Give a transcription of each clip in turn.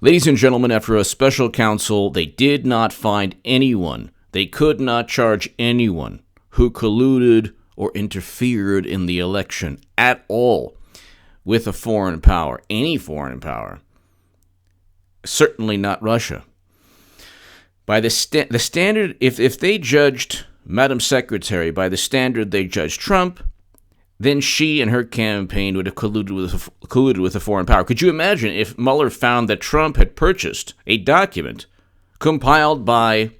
Ladies and gentlemen, after a special counsel, they did not find anyone. They could not charge anyone who colluded or interfered in the election at all with a foreign power, any foreign power. Certainly not Russia. By the standard, if they judged Madam Secretary by the standard they judged Trump, then she and her campaign would have colluded with a foreign power. Could you imagine if Mueller found that Trump had purchased a document compiled by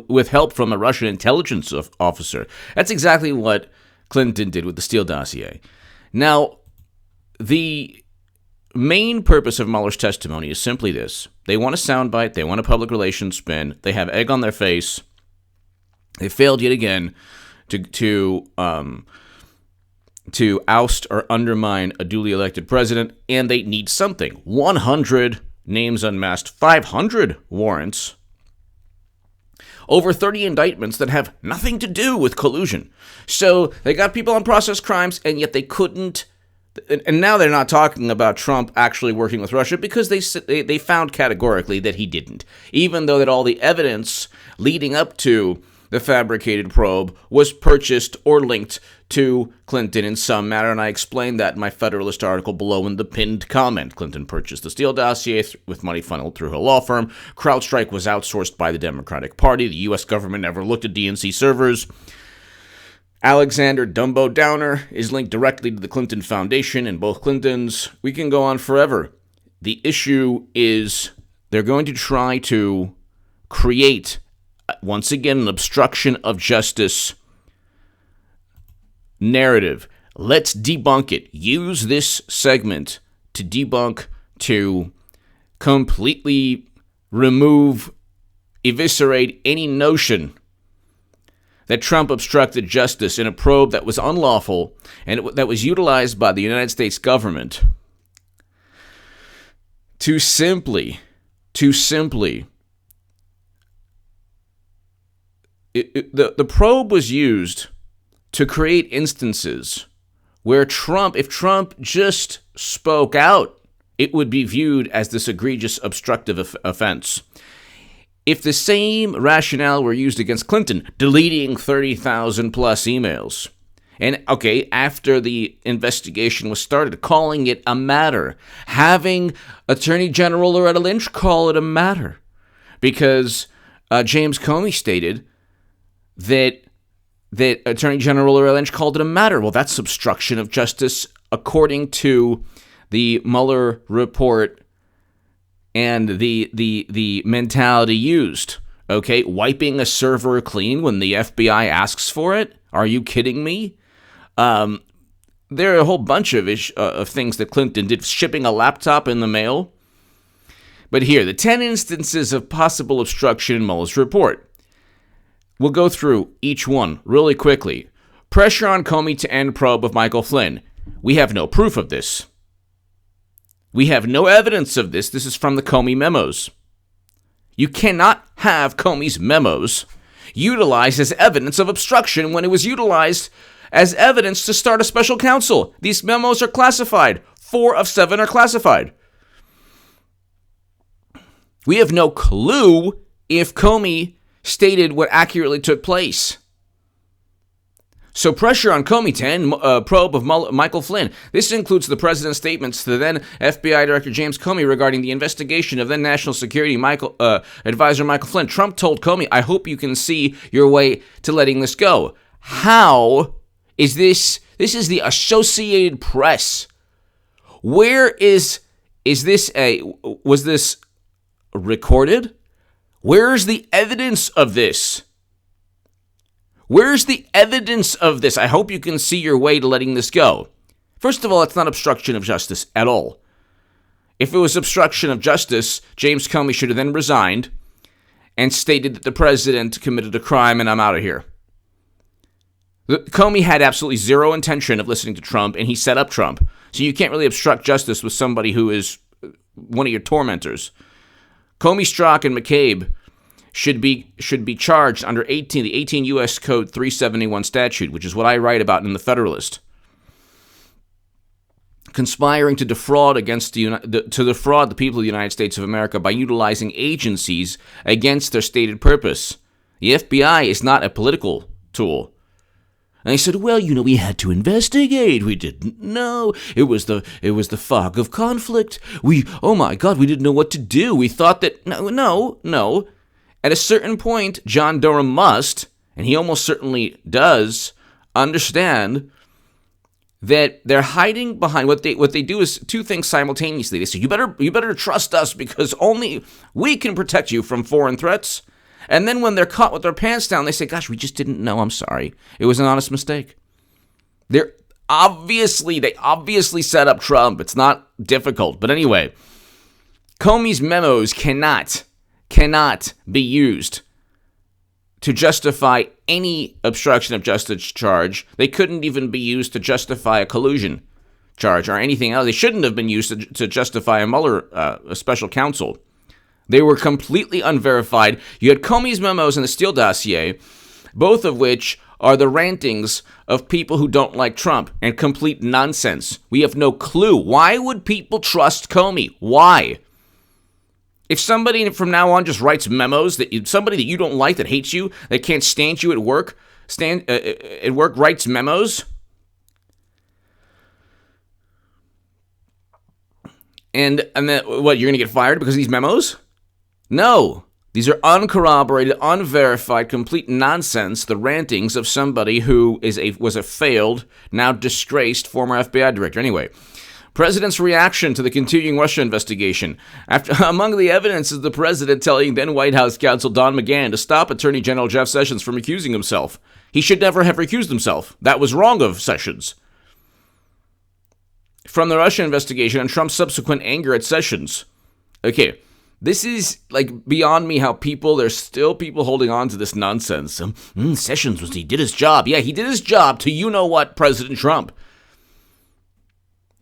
with help from a Russian intelligence officer? That's exactly what Clinton did with the Steele dossier. Now, the main purpose of Mueller's testimony is simply this. They want a soundbite. They want a public relations spin. They have egg on their face. They failed yet again to oust or undermine a duly elected president, and they need something. 100 names unmasked, 500 warrants, over 30 indictments that have nothing to do with collusion. So they got people on process crimes, and yet they couldn't. And now they're not talking about Trump actually working with Russia because they found categorically that he didn't, even though that all the evidence leading up to the fabricated probe was purchased or linked to Clinton in some manner, and I explained that in my Federalist article below in the pinned comment. Clinton purchased the Steele dossier with money funneled through her law firm. CrowdStrike was outsourced by the Democratic Party. The U.S. government never looked at DNC servers. Alexander Dumbo Downer is linked directly to the Clinton Foundation and both Clintons. We can go on forever. The issue is they're going to try to create, once again, an obstruction of justice narrative. Let's debunk it. Use this segment to debunk, to completely remove, eviscerate any notion that Trump obstructed justice in a probe that was unlawful and that was utilized by the United States government to simply the probe was used to create instances where if Trump just spoke out, it would be viewed as this egregious obstructive offense. If the same rationale were used against Clinton, deleting 30,000 plus emails, and after the investigation was started, calling it a matter, having Attorney General Loretta Lynch call it a matter, because James Comey stated that Attorney General Loretta Lynch called it a matter. Well, that's obstruction of justice according to the Mueller report and the mentality used. Wiping a server clean when the FBI asks for it? Are you kidding me? There are a whole bunch of things that Clinton did, shipping a laptop in the mail. But here, the 10 instances of possible obstruction in Mueller's report. We'll go through each one really quickly. Pressure on Comey to end probe of Michael Flynn. We have no proof of this. We have no evidence of this. This is from the Comey memos. You cannot have Comey's memos utilized as evidence of obstruction when it was utilized as evidence to start a special counsel. These memos are classified. 4 of 7 are classified. We have no clue if Comey stated what accurately took place. So pressure on Comey to end probe of Michael Flynn. This includes the president's statements to then FBI Director James Comey regarding the investigation of then National Security Advisor Michael Flynn. Trump told Comey, "I hope you can see your way to letting this go." How is this? This is the Associated Press. Where is this was this recorded? Where is the evidence of this? Where's the evidence of this? I hope you can see your way to letting this go. First of all, it's not obstruction of justice at all. If it was obstruction of justice, James Comey should have then resigned and stated that the president committed a crime and I'm out of here. Comey had absolutely zero intention of listening to Trump, and he set up Trump. So you can't really obstruct justice with somebody who is one of your tormentors. Comey, Strzok, and McCabe should be charged under the 18 U.S. Code 371 statute, which is what I write about in the Federalist. conspiring to defraud to defraud the people of the United States of America by utilizing agencies against their stated purpose. The FBI is not a political tool. And they said, well, we had to investigate. We didn't know. It was the fog of conflict. Oh my God, we didn't know what to do. We thought that, no. At a certain point, John Durham must, and he almost certainly does, understand that they're hiding behind what they do is two things simultaneously. They say, you better trust us because only we can protect you from foreign threats. And then when they're caught with their pants down, they say, gosh, we just didn't know. I'm sorry. It was an honest mistake. They obviously set up Trump. It's not difficult. But anyway, Comey's memos cannot be used to justify any obstruction of justice charge. They couldn't even be used to justify a collusion charge or anything else. They shouldn't have been used to justify a Mueller a special counsel. They were completely unverified. You had Comey's memos and the Steele dossier, both of which are the rantings of people who don't like Trump and complete nonsense. We have no clue. Why would people trust Comey? Why? If somebody from now on just writes memos, somebody that you don't like, that hates you, that can't stand you at work, writes memos, and then what? You're gonna get fired because of these memos? No, these are uncorroborated, unverified, complete nonsense. The rantings of somebody who was a failed, now disgraced former FBI director. Anyway. President's reaction to the continuing Russia investigation. Among the evidence is the president telling then White House counsel Don McGahn to stop Attorney General Jeff Sessions from recusing himself. He should never have recused himself. That was wrong of Sessions. From the Russia investigation and Trump's subsequent anger at Sessions. Okay, this is beyond me how there's still people holding on to this nonsense. Sessions he did his job. Yeah, he did his job to President Trump.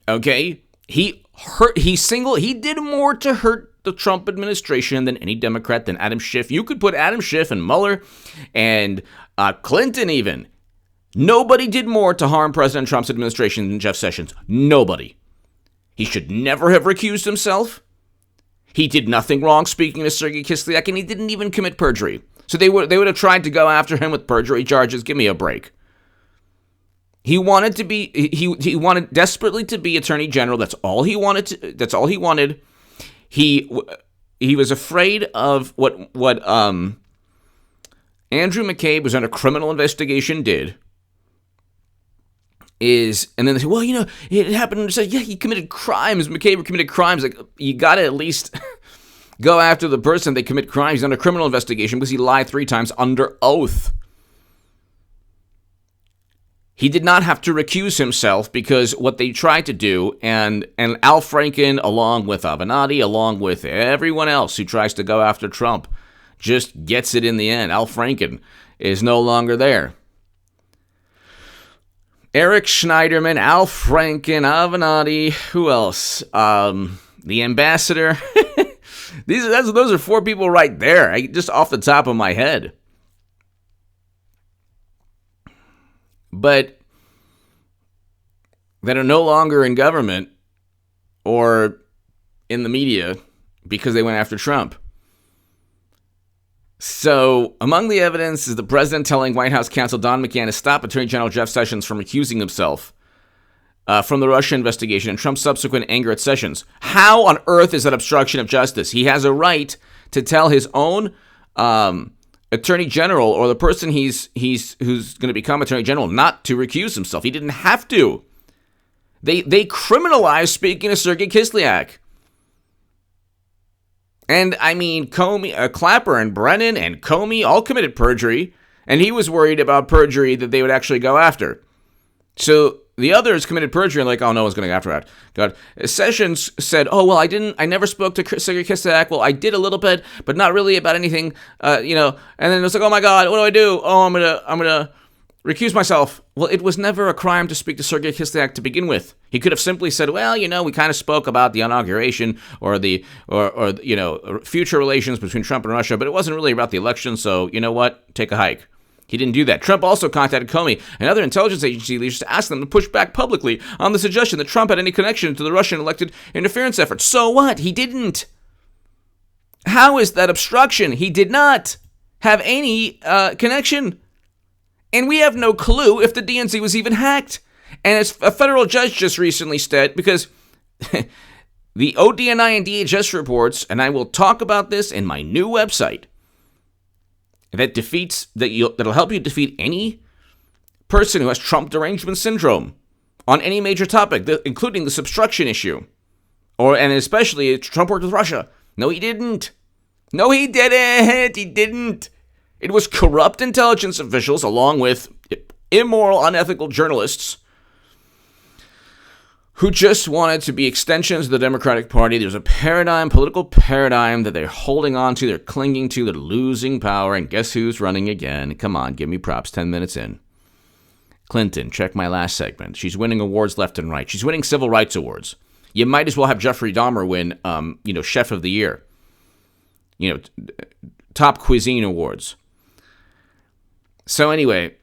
Okay, he did more to hurt the Trump administration than any Democrat, than Adam Schiff. You could put Adam Schiff and Mueller and Clinton even. Nobody did more to harm President Trump's administration than Jeff Sessions. Nobody. He should never have recused himself. He did nothing wrong speaking to Sergei Kislyak, and he didn't even commit perjury. So they would have tried to go after him with perjury charges. Give me a break. He wanted to be. He wanted desperately to be Attorney General. That's all he wanted. That's all he wanted. He was afraid of what Andrew McCabe was under criminal investigation and then they say, well, it happened. And say, yeah, he committed crimes. McCabe committed crimes. You got to at least go after the person they commit crimes. He's under criminal investigation because he lied 3 times under oath. He did not have to recuse himself because what they tried to do, and Al Franken, along with Avenatti, along with everyone else who tries to go after Trump, just gets it in the end. Al Franken is no longer there. Eric Schneiderman, Al Franken, Avenatti, who else? The ambassador. Those are 4 people right there, just off the top of my head. But that are no longer in government or in the media because they went after Trump. So, among the evidence is the president telling White House counsel Don McGahn to stop Attorney General Jeff Sessions from recusing himself from the Russia investigation and Trump's subsequent anger at Sessions. How on earth is that obstruction of justice? He has a right to tell his own Attorney General or the person who's going to become Attorney General not to recuse himself. He didn't have to. They criminalized speaking to Sergei Kislyak. And I mean, Comey, Clapper and Brennan and Comey all committed perjury, and he was worried about perjury that they would actually go after. So the others committed perjury and oh, no one's going to go after that. God. Sessions said, oh, well, I never spoke to Sergei Kislyak. Well, I did a little bit, but not really about anything, and then it was oh my God, what do I do? Oh, I'm going to recuse myself. Well, it was never a crime to speak to Sergei Kislyak to begin with. He could have simply said, well, we kind of spoke about the inauguration or future relations between Trump and Russia, but it wasn't really about the election, so you know what? Take a hike. He didn't do that. Trump also contacted Comey and other intelligence agency leaders to ask them to push back publicly on the suggestion that Trump had any connection to the Russian elected interference effort. So what? He didn't. How is that obstruction? He did not have any connection. And we have no clue if the DNC was even hacked. And as a federal judge just recently said, because the ODNI and DHS reports, and I will talk about this in my new website, that'll help you defeat any person who has Trump derangement syndrome on any major topic, including this obstruction issue, and especially Trump worked with Russia. No, he didn't. No, he didn't. He didn't. It was corrupt intelligence officials, along with immoral, unethical journalists, who just wanted to be extensions of the Democratic Party. There's a political paradigm that they're holding on to, they're clinging to, they're losing power, and guess who's running again? Come on, give me props, 10 minutes in. Clinton, check my last segment. She's winning awards left and right. She's winning civil rights awards. You might as well have Jeffrey Dahmer win, Chef of the Year. Top cuisine awards. So anyway,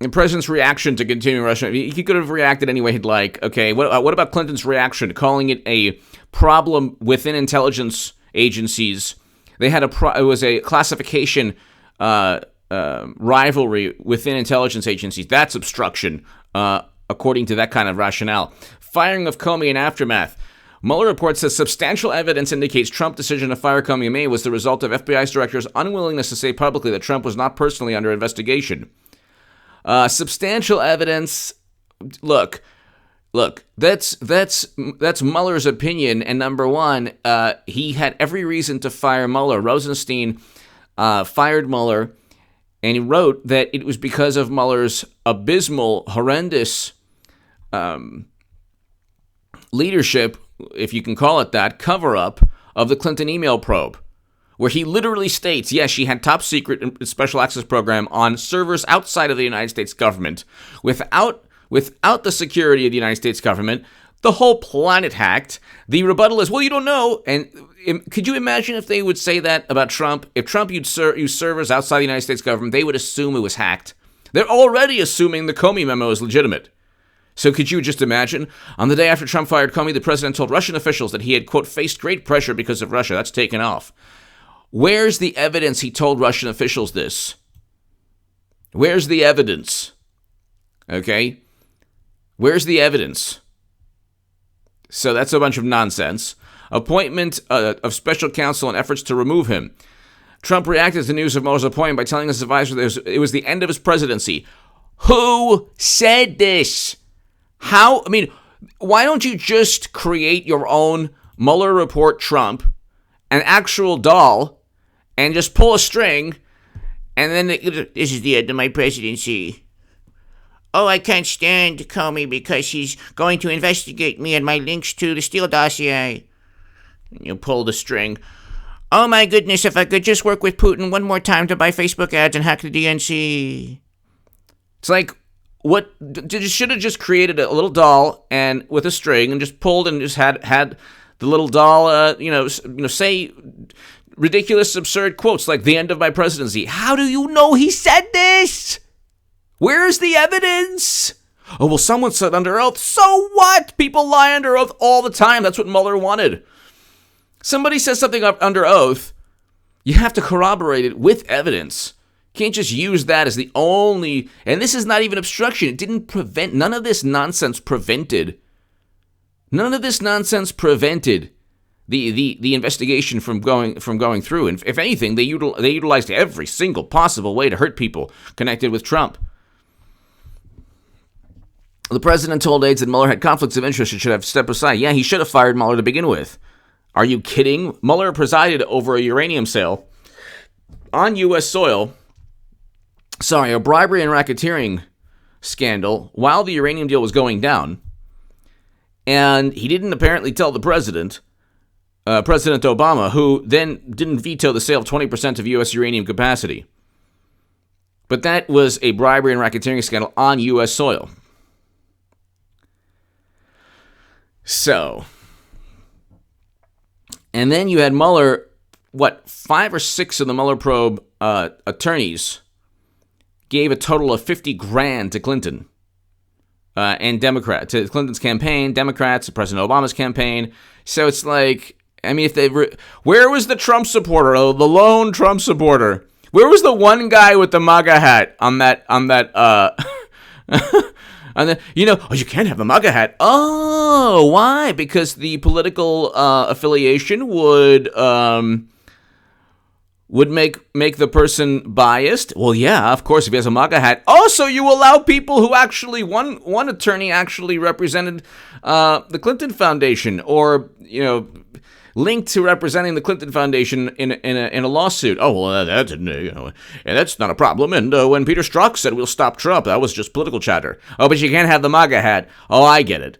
the president's reaction to continuing Russia, he could have reacted any way he'd like. Okay, what about Clinton's reaction, calling it a problem within intelligence agencies? They had it was a classification rivalry within intelligence agencies. That's obstruction, according to that kind of rationale. Firing of Comey in aftermath. Mueller report says substantial evidence indicates Trump's decision to fire Comey in May was the result of FBI's director's unwillingness to say publicly that Trump was not personally under investigation. Substantial evidence. Look. That's Mueller's opinion. And number one, he had every reason to fire Mueller. Rosenstein fired Mueller, and he wrote that it was because of Mueller's abysmal, horrendous leadership, if you can call it that, cover-up of the Clinton email probe, where he literally states, yes, she had top secret and special access program on servers outside of the United States government. Without the security of the United States government, the whole planet hacked. The rebuttal is, well, you don't know. And could you imagine if they would say that about Trump? If Trump used servers outside the United States government, they would assume it was hacked. They're already assuming the Comey memo is legitimate. So could you just imagine? On the day after Trump fired Comey, the president told Russian officials that he had, quote, faced great pressure because of Russia. That's taken off. Where's the evidence he told Russian officials this? Where's the evidence? Okay? Where's the evidence? So that's a bunch of nonsense. Appointment of special counsel and efforts to remove him. Trump reacted to the news of Mueller's appointment by telling his advisor that it was the end of his presidency. Who said this? Why don't you just create your own Mueller report Trump, an actual doll, and just pull a string, and then this is the end of my presidency. Oh, I can't stand Comey because he's going to investigate me and my links to the Steele dossier. You pull the string. Oh my goodness, if I could just work with Putin one more time to buy Facebook ads and hack the DNC. It's like, what? You should have just created a little doll and with a string and just pulled and just had the little doll, say ridiculous, absurd quotes like the end of my presidency. How do you know he said this? Where's the evidence? Oh, well, someone said under oath. So what? People lie under oath all the time. That's what Mueller wanted. Somebody says something under oath, you have to corroborate it with evidence. Can't just use that as the only, and this is not even obstruction. It didn't prevent, none of this nonsense prevented the investigation from going through. And if anything, they utilized every single possible way to hurt people connected with Trump. The president told aides that Mueller had conflicts of interest and should have stepped aside. Yeah, he should have fired Mueller to begin with. Are you kidding? Mueller presided over a uranium sale on U.S. soil. A bribery and racketeering scandal while the uranium deal was going down. And he didn't apparently tell the president, President Obama, who then didn't veto the sale of 20% of U.S. uranium capacity. But that was a bribery and racketeering scandal on U.S. soil. So, and then you had Mueller, 5 or 6 of the Mueller probe attorneys gave a total of $50,000 to Clinton and to Clinton's campaign, Democrats, to President Obama's campaign. So it's like, I mean, where was the Trump supporter, the lone Trump supporter? Where was the one guy with the MAGA hat on that? You can't have the MAGA hat. Oh, why? Because the political affiliation would make the person biased. Well, yeah, of course, if he has a MAGA hat. Also, you allow people who actually, one attorney actually represented the Clinton Foundation, or, linked to representing the Clinton Foundation in a lawsuit. Oh, well, that's not a problem. And when Peter Strzok said we'll stop Trump, that was just political chatter. Oh, but you can't have the MAGA hat. Oh, I get it.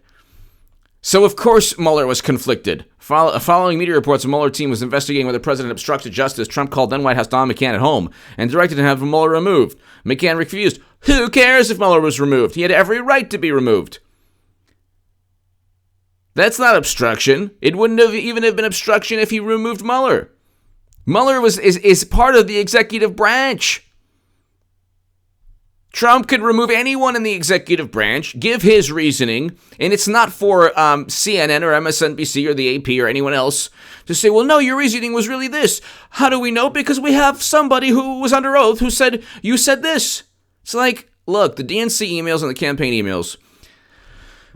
So, of course, Mueller was conflicted. Following media reports, the Mueller team was investigating whether the president obstructed justice. Trump called then White House Don McCann at home and directed him to have Mueller removed. McCann refused. Who cares if Mueller was removed? He had every right to be removed. That's not obstruction. It wouldn't have even been obstruction if he removed Mueller. Mueller is part of the executive branch. Trump could remove anyone in the executive branch, give his reasoning, and it's not for CNN or MSNBC or the AP or anyone else to say, well, no, your reasoning was really this. How do we know? Because we have somebody who was under oath who said, you said this. It's like, look, the DNC emails and the campaign emails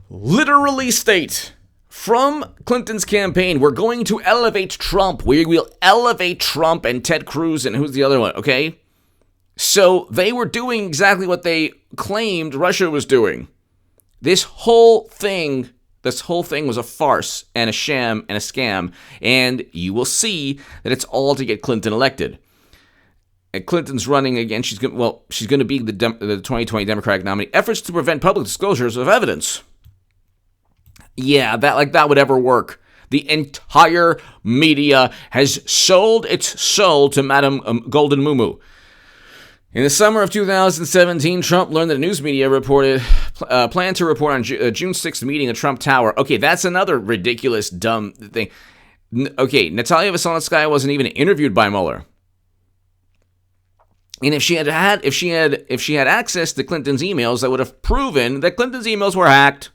literally state, from Clinton's campaign, we're going to elevate Trump. We will elevate Trump and Ted Cruz and who's the other one, okay? So they were doing exactly what they claimed Russia was doing. This whole thing was a farce and a sham and a scam, and you will see that it's all to get Clinton elected. And Clinton's running again. She's going to be the 2020 Democratic nominee. Efforts to prevent public disclosures of evidence. Yeah, that would ever work. The entire media has sold its soul to Madame Golden Mumu. In the summer of 2017, Trump learned that news media planned to report on June 6th meeting at Trump Tower. Okay, that's another ridiculous, dumb thing. Okay, Natalia Veselnitskaya wasn't even interviewed by Mueller. And if she had access to Clinton's emails, that would have proven that Clinton's emails were hacked.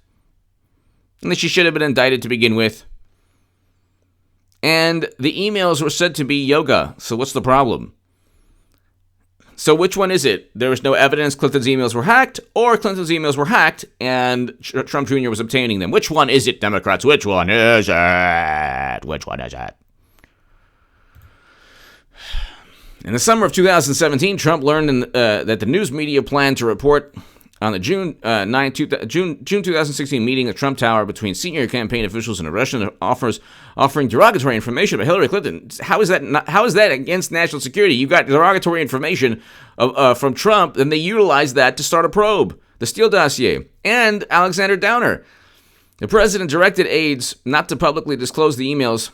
And that she should have been indicted to begin with. And the emails were said to be yoga. So what's the problem? So which one is it? There was no evidence Clinton's emails were hacked, or Clinton's emails were hacked and Trump Jr. was obtaining them. Which one is it, Democrats? Which one is it? Which one is it? In the summer of 2017, Trump learned that the news media planned to report on the June 2016 meeting at Trump Tower between senior campaign officials and a Russian offering derogatory information about Hillary Clinton. How is that against national security? You got derogatory information from Trump, and they utilized that to start a probe, the Steele dossier, and Alexander Downer. The president directed aides not to publicly disclose the emails,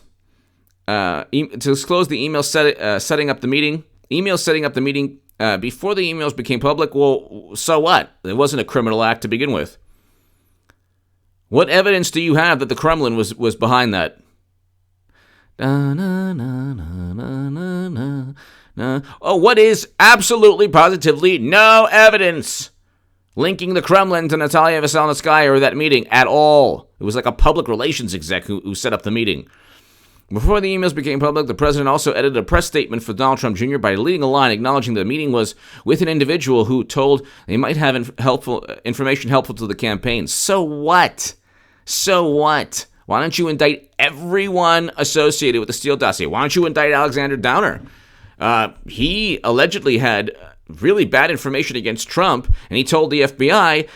setting up the meeting. Emails setting up the meeting. Before the emails became public, well, so what? It wasn't a criminal act to begin with. What evidence do you have that the Kremlin was behind that? Oh, what is absolutely, positively no evidence linking the Kremlin to Natalia Veselnitskaya or that meeting at all. It was like a public relations exec who set up the meeting. Before the emails became public, the president also edited a press statement for Donald Trump Jr. by deleting a line acknowledging the meeting was with an individual who told they might have information helpful to the campaign. So what? So what? Why don't you indict everyone associated with the Steele dossier? Why don't you indict Alexander Downer? He allegedly had really bad information against Trump, and he told the FBI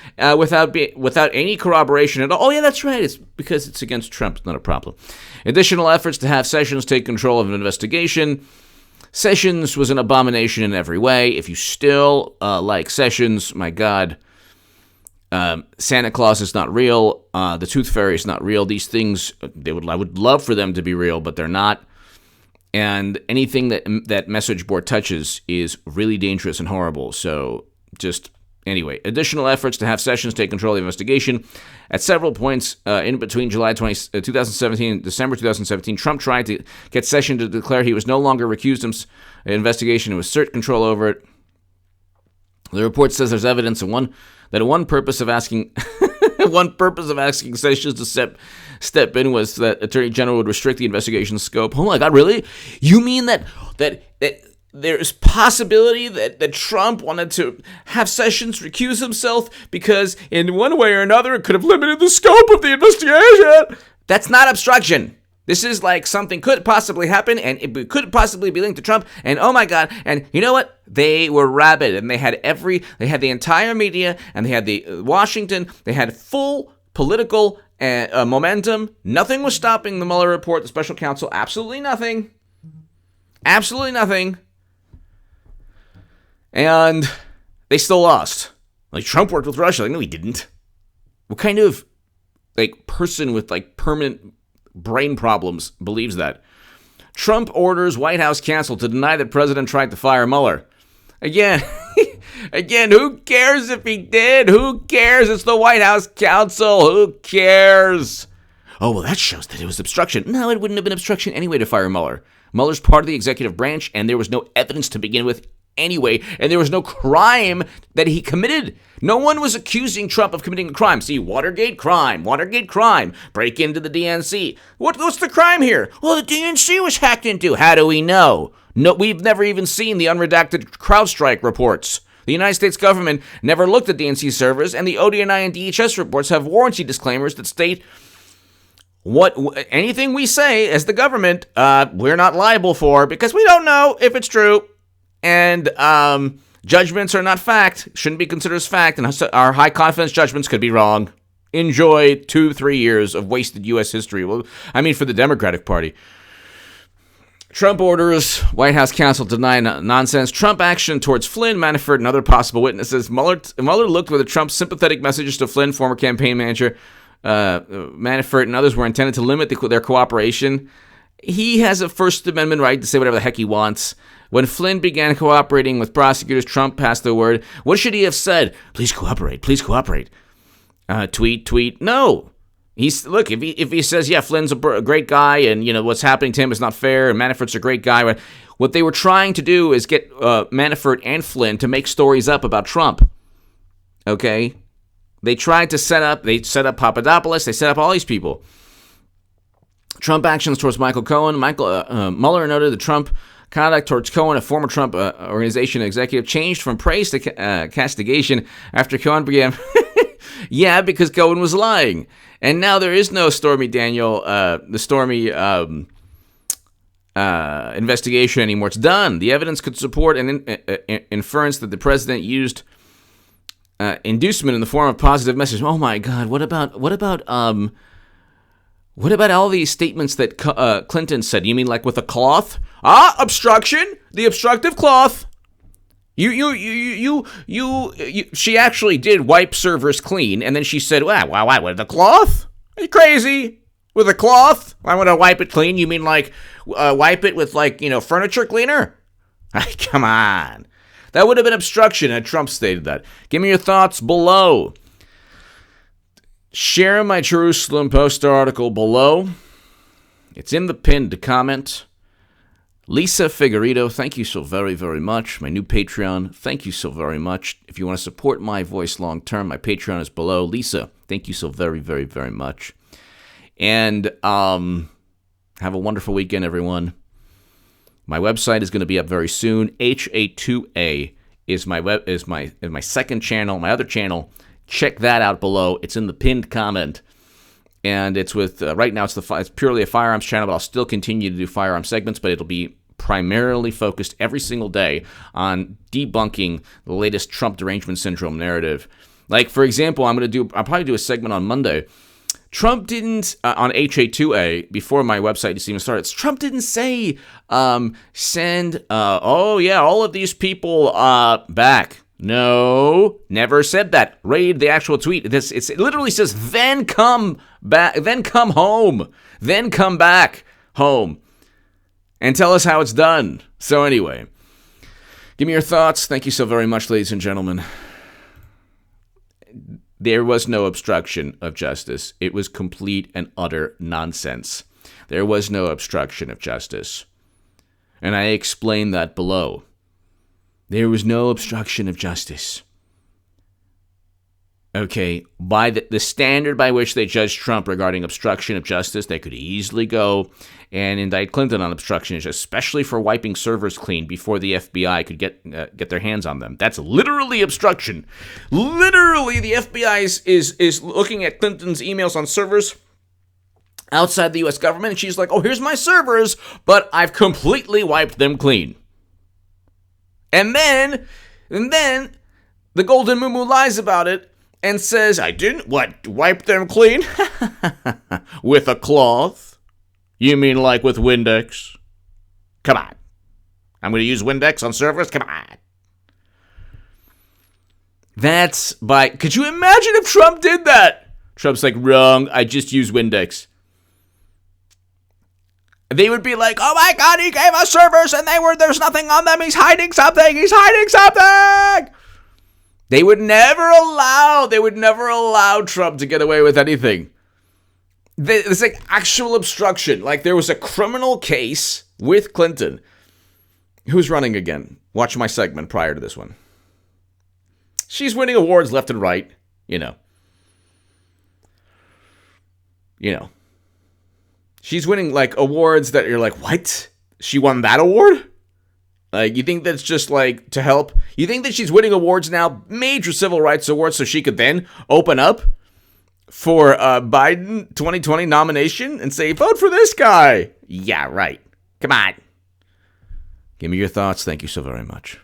without any corroboration at all. Oh, yeah, that's right. It's because it's against Trump. It's not a problem. Additional efforts to have Sessions take control of an investigation. Sessions was an abomination in every way. If you still like Sessions, my God, Santa Claus is not real. The Tooth Fairy is not real. These things, I would love for them to be real, but they're not. And anything that message board touches is really dangerous and horrible. So just, anyway, additional efforts to have Sessions take control of the investigation. At several points in between July 2017 and December 2017, Trump tried to get Sessions to declare he was no longer recused him investigation and assert control over it. The report says there's evidence that one purpose of asking Sessions to step in was that Attorney General would restrict the investigation's scope. Oh my God, really? You mean that there's possibility that Trump wanted to have Sessions recuse himself because in one way or another it could have limited the scope of the investigation? That's not obstruction. This is like something could possibly happen, and it could possibly be linked to Trump, and oh my God, and you know what? They were rabid, and they had the entire media, and they had the Washington, they had full political momentum. Nothing was stopping the Mueller report, the special counsel, absolutely nothing. Absolutely nothing. And they still lost. Like, Trump worked with Russia. Like, no, he didn't. What kind of, like, person with, like, permanent brain problems believes that? Trump orders White House counsel to deny that president tried to fire Mueller. Again, who cares if he did? Who cares? It's the White House counsel. Who cares? Oh, well, that shows that it was obstruction. No, it wouldn't have been obstruction anyway to fire Mueller. Mueller's part of the executive branch, and there was no evidence to begin with anyway, and there was no crime that he committed. No one was accusing Trump of committing a crime. See, Watergate crime, break into the DNC. What's the crime here? Well, the DNC was hacked into. How do we know? No, we've never even seen the unredacted CrowdStrike reports. The United States government never looked at DNC servers, and the ODNI and DHS reports have warranty disclaimers that state anything we say as the government, we're not liable for because we don't know if it's true. And judgments are not fact, shouldn't be considered as fact, and our high confidence judgments could be wrong. Enjoy 2-3 years of wasted U.S. history. Well, I mean, for the Democratic Party. Trump orders White House counsel to deny nonsense. Trump action towards Flynn, Manafort, and other possible witnesses. Mueller looked whether Trump's sympathetic messages to Flynn, former campaign manager, Manafort, and others were intended to limit their cooperation. He has a First Amendment right to say whatever the heck he wants. When Flynn began cooperating with prosecutors, Trump passed the word. What should he have said? Please cooperate. Please cooperate. Tweet. No. Look, if he says, yeah, Flynn's a great guy, and what's happening to him is not fair, and Manafort's a great guy. What they were trying to do is get Manafort and Flynn to make stories up about Trump. Okay? They tried to set up Papadopoulos. They set up all these people. Trump actions towards Michael Cohen. Mueller noted the Trump conduct towards Cohen, a former Trump organization executive, changed from praise to castigation after Cohen began. Yeah, because Cohen was lying. And now there is no Stormy Daniel, investigation anymore. It's done. The evidence could support an inference that the president used inducement in the form of positive message. Oh my God! What about all these statements that Clinton said? You mean like with a cloth? Obstruction! The obstructive cloth. She actually did wipe servers clean, and then she said, "Wow, with the cloth? Are you crazy? With a cloth? I want to wipe it clean. You mean like wipe it with furniture cleaner? Come on." That would have been obstruction had Trump stated that. Give me your thoughts below. Share my Jerusalem Post article below. It's in the pinned comment. Lisa Figueredo, thank you so very, very much. My new Patreon, thank you so very much. If you want to support my voice long term, my Patreon is below. Lisa, thank you so very, very, very much. And have a wonderful weekend, everyone. My website is going to be up very soon. HA2A is my second channel, my other channel. Check that out below. It's in the pinned comment. And it's with, right now it's purely a firearms channel, but I'll still continue to do firearms segments, but it'll be primarily focused every single day on debunking the latest Trump derangement syndrome narrative. Like, for example, I'll probably do a segment on Monday. Trump didn't, on HA2A, before my website just even started, Trump didn't say, send, all of these people back. No, never said that. Read the actual tweet. It literally says, then come back, then come home, then come back home, and tell us how it's done. So anyway, give me your thoughts. Thank you so very much, ladies and gentlemen. There was no obstruction of justice. It was complete and utter nonsense. There was no obstruction of justice. And I explained that below. There was no obstruction of justice. Okay, by the standard by which they judge Trump regarding obstruction of justice, they could easily go and indict Clinton on obstruction, especially for wiping servers clean before the FBI could get their hands on them. That's literally obstruction. Literally, the FBI is looking at Clinton's emails on servers outside the U.S. government, and she's like, oh, here's my servers, but I've completely wiped them clean. And then the Golden Moo lies about it and says, I didn't, wipe them clean? With a cloth? You mean like with Windex? Come on. I'm going to use Windex on servers? Come on. Could you imagine if Trump did that? Trump's like, wrong, I just use Windex. They would be like, oh my God, he gave us servers and there's nothing on them. He's hiding something. They would never allow Trump to get away with anything. It's like actual obstruction. Like there was a criminal case with Clinton. Who's running again? Watch my segment prior to this one. She's winning awards left and right, you know. She's winning like awards that you're like, what? She won that award? Like, you think that's just like to help? You think that she's winning awards now, major civil rights awards, so she could then open up for Biden 2020 nomination and say, vote for this guy? Yeah, right. Come on. Give me your thoughts. Thank you so very much.